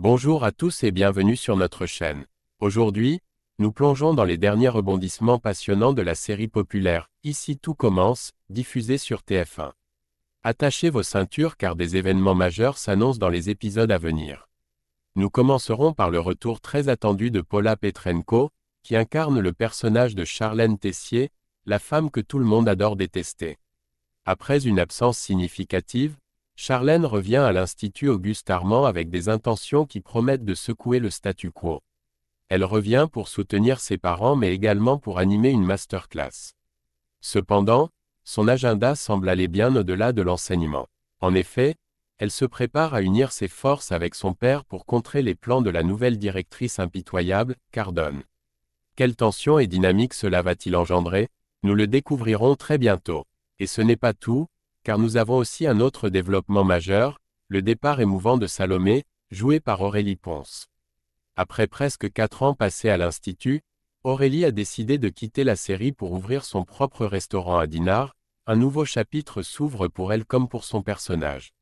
Bonjour à tous et bienvenue sur notre chaîne. Aujourd'hui, nous plongeons dans les derniers rebondissements passionnants de la série populaire « Ici tout commence », diffusée sur TF1. Attachez vos ceintures car des événements majeurs s'annoncent dans les épisodes à venir. Nous commencerons par le retour très attendu de Paula Petrenko, qui incarne le personnage de Charlène Tessier, la femme que tout le monde adore détester. Après une absence significative, Charlène revient à l'Institut Auguste-Armand avec des intentions qui promettent de secouer le statu quo. Elle revient pour soutenir ses parents mais également pour animer une masterclass. Cependant, son agenda semble aller bien au-delà de l'enseignement. En effet, elle se prépare à unir ses forces avec son père pour contrer les plans de la nouvelle directrice impitoyable, Cardone. Quelle tension et dynamique cela va-t-il engendrer? Nous le découvrirons très bientôt. Et ce n'est pas tout, car nous avons aussi un autre développement majeur, le départ émouvant de Salomé, joué par Aurélie Pons. Après presque 4 ans passés à l'Institut, Aurélie a décidé de quitter la série pour ouvrir son propre restaurant à Dinard. Un nouveau chapitre s'ouvre pour elle comme pour son personnage.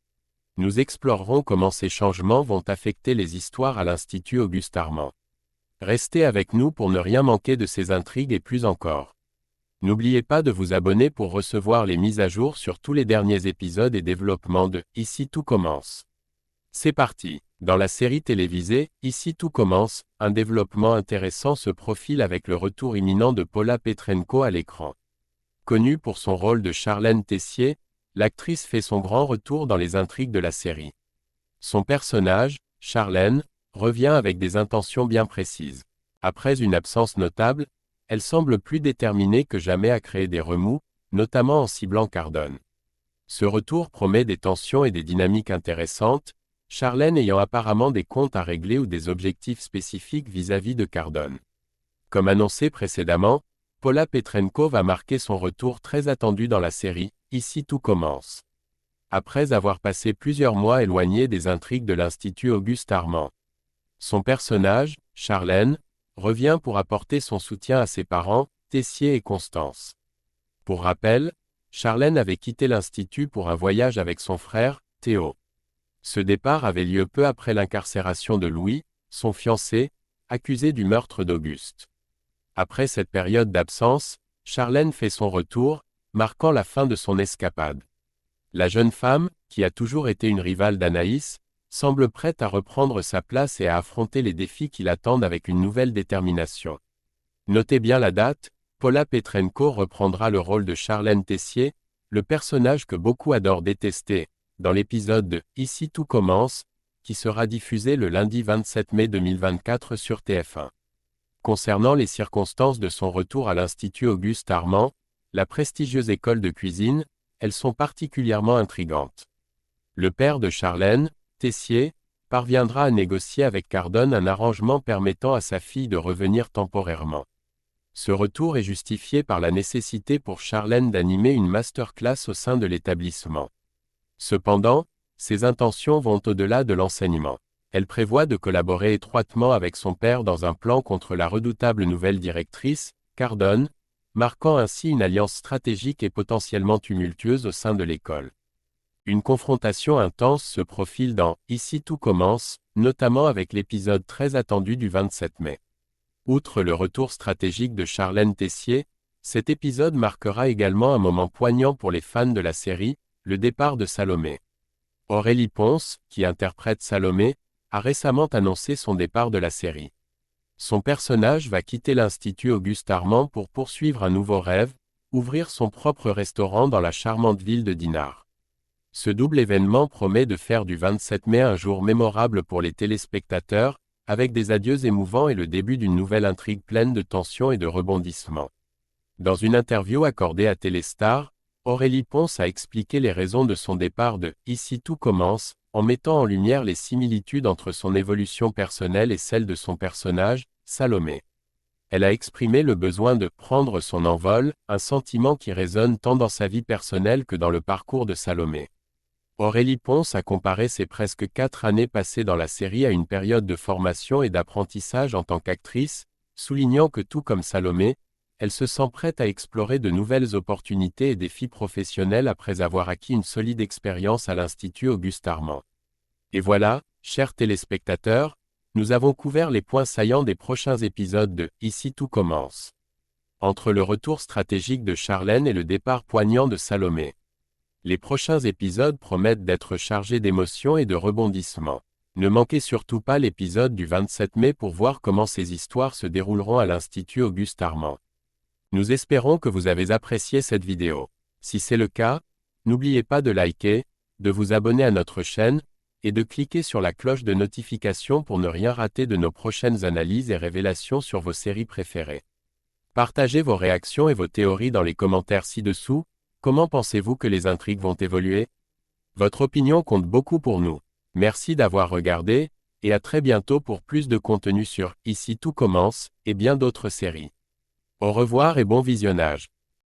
Nous explorerons comment ces changements vont affecter les histoires à l'Institut Auguste-Armand. Restez avec nous pour ne rien manquer de ces intrigues et plus encore. N'oubliez pas de vous abonner pour recevoir les mises à jour sur tous les derniers épisodes et développements de « Ici tout commence ». C'est parti. Dans la série télévisée « Ici tout commence », un développement intéressant se profile avec le retour imminent de Paula Petrenko à l'écran. Connue pour son rôle de Charlène Tessier, l'actrice fait son grand retour dans les intrigues de la série. Son personnage, Charlène, revient avec des intentions bien précises. Après une absence notable, elle semble plus déterminée que jamais à créer des remous, notamment en ciblant Cardone. Ce retour promet des tensions et des dynamiques intéressantes, Charlène ayant apparemment des comptes à régler ou des objectifs spécifiques vis-à-vis de Cardone. Comme annoncé précédemment, Paula Petrenko va marquer son retour très attendu dans la série « Ici tout commence ». Après avoir passé plusieurs mois éloignée des intrigues de l'Institut Auguste-Armand. Son personnage, Charlène, revient pour apporter son soutien à ses parents, Tessier et Constance. Pour rappel, Charlène avait quitté l'Institut pour un voyage avec son frère, Théo. Ce départ avait lieu peu après l'incarcération de Louis, son fiancé, accusé du meurtre d'Auguste. Après cette période d'absence, Charlène fait son retour, marquant la fin de son escapade. La jeune femme, qui a toujours été une rivale d'Anaïs, semble prête à reprendre sa place et à affronter les défis qui l'attendent avec une nouvelle détermination. Notez bien la date, Paula Petrenko reprendra le rôle de Charlène Tessier, le personnage que beaucoup adorent détester, dans l'épisode de « Ici tout commence », qui sera diffusé le lundi 27 mai 2024 sur TF1. Concernant les circonstances de son retour à l'Institut Auguste-Armand, la prestigieuse école de cuisine, elles sont particulièrement intrigantes. Le père de Charlène, Tessier, parviendra à négocier avec Cardone un arrangement permettant à sa fille de revenir temporairement. Ce retour est justifié par la nécessité pour Charlène d'animer une masterclass au sein de l'établissement. Cependant, ses intentions vont au-delà de l'enseignement. Elle prévoit de collaborer étroitement avec son père dans un plan contre la redoutable nouvelle directrice, Cardone, marquant ainsi une alliance stratégique et potentiellement tumultueuse au sein de l'école. Une confrontation intense se profile dans « Ici tout commence », notamment avec l'épisode très attendu du 27 mai. Outre le retour stratégique de Charlène Tessier, cet épisode marquera également un moment poignant pour les fans de la série, le départ de Salomé. Aurélie Pons, qui interprète Salomé, a récemment annoncé son départ de la série. Son personnage va quitter l'Institut Auguste-Armand pour poursuivre un nouveau rêve, ouvrir son propre restaurant dans la charmante ville de Dinard. Ce double événement promet de faire du 27 mai un jour mémorable pour les téléspectateurs, avec des adieux émouvants et le début d'une nouvelle intrigue pleine de tensions et de rebondissements. Dans une interview accordée à Téléstar, Aurélie Pons a expliqué les raisons de son départ de « Ici tout commence », en mettant en lumière les similitudes entre son évolution personnelle et celle de son personnage, Salomé. Elle a exprimé le besoin de « prendre son envol », un sentiment qui résonne tant dans sa vie personnelle que dans le parcours de Salomé. Aurélie Pons a comparé ses presque 4 années passées dans la série à une période de formation et d'apprentissage en tant qu'actrice, soulignant que tout comme Salomé, elle se sent prête à explorer de nouvelles opportunités et défis professionnels après avoir acquis une solide expérience à l'Institut Auguste-Armand. Et voilà, Chers téléspectateurs, nous avons couvert les points saillants des prochains épisodes de Ici tout commence. Entre le retour stratégique de Charlène et le départ poignant de Salomé. Les prochains épisodes promettent d'être chargés d'émotions et de rebondissements. Ne manquez surtout pas l'épisode du 27 mai pour voir comment ces histoires se dérouleront à l'Institut Auguste Armand. Nous espérons que vous avez apprécié cette vidéo. Si c'est le cas, n'oubliez pas de liker, de vous abonner à notre chaîne, et de cliquer sur la cloche de notification pour ne rien rater de nos prochaines analyses et révélations sur vos séries préférées. Partagez vos réactions et vos théories dans les commentaires ci-dessous. Comment pensez-vous que les intrigues vont évoluer? Votre opinion compte beaucoup pour nous. Merci d'avoir regardé, et à très bientôt pour plus de contenu sur Ici tout commence, et bien d'autres séries. Au revoir et bon visionnage.